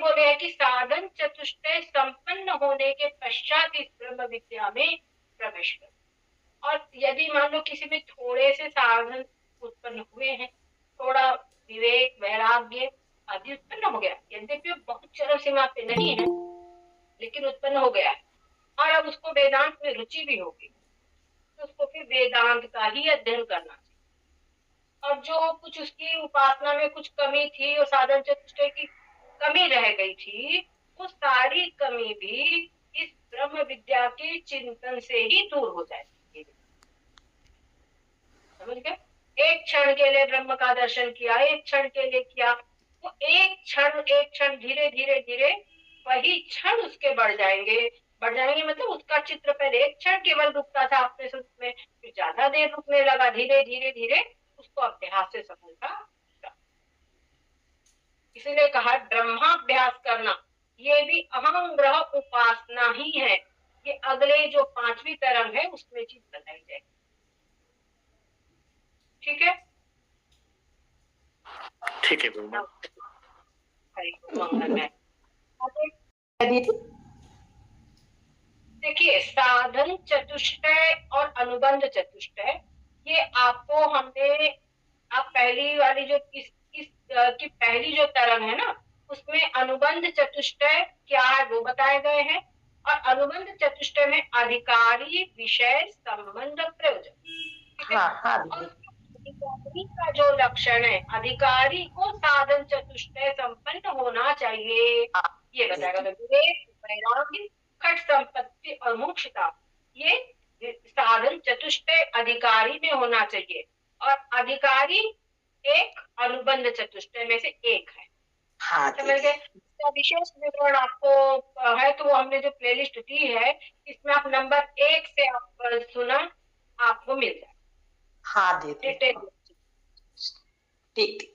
बोले हैं कि साधन चतुष्टय संपन्न होने के पश्चात इस ब्रह्म विद्या में प्रवेश करो। और यदि मान लो किसी में थोड़े से साधन उत्पन्न हुए हैं, थोड़ा विवेक वैराग्य आदि उत्पन्न हो गया, यद्यपि बहुत चरम सीमा पे नहीं है लेकिन उत्पन्न हो गया है, और अब उसको वेदांत में रुचि भी होगी, तो उसको फिर वेदांत का ही अध्ययन करना चाहिए। और जो कुछ उसकी उपासना में कुछ कमी थी और साधन चतुष्टय की कमी रह गई थी, वो सारी कमी भी इस ब्रह्म विद्या के चिंतन से ही दूर हो जाएगी। समझ गए? एक क्षण के लिए ब्रह्म का दर्शन किया, एक क्षण के लिए किया, वो एक क्षण धीरे धीरे धीरे वही क्षण उसके बढ़ जाएंगे मतलब उसका चित्र पहले एक क्षण केवल रुकता था अपने सुख में, फिर ज्यादा देर रुकने लगा, धीरे धीरे धीरे उसको अभ्यास से सफलता। इसीलिए कहा ब्रह्माभ्यास करना, ये भी अहम ग्रह उपासना ही है। ये अगले जो 5वीं तरंग है उसमें चीज बताई जाएगी। ठीक है, ठीक है गुरुमा। देखिए, साधन चतुष्टय और अनुबंध चतुष्टय, ये आपको हमने, आप पहली वाली जो इस की पहली जो तरंग है ना, उसमें अनुबंध चतुष्टय क्या है वो बताए गए हैं। और अनुबंध चतुष्टय में अधिकारी विषय संबंध प्रयोजन। अधिकारी का जो लक्षण है, अधिकारी को साधन चतुष्टय संपन्न होना चाहिए, ये बताएगा। विवेक वैराग्य खट संपत्ति और मोक्षता, ये साधन चतुष्टय अधिकारी में होना चाहिए। और अधिकारी एक अनुबंध चतुष्टय में से एक है। समझ गए? इसका विशेष विवरण आपको है तो वो हमने जो प्लेलिस्ट दी है, इसमें आप नंबर 1 से आप सुना, आपको मिल जाए। हाँ दीदी, ठीक ठीक।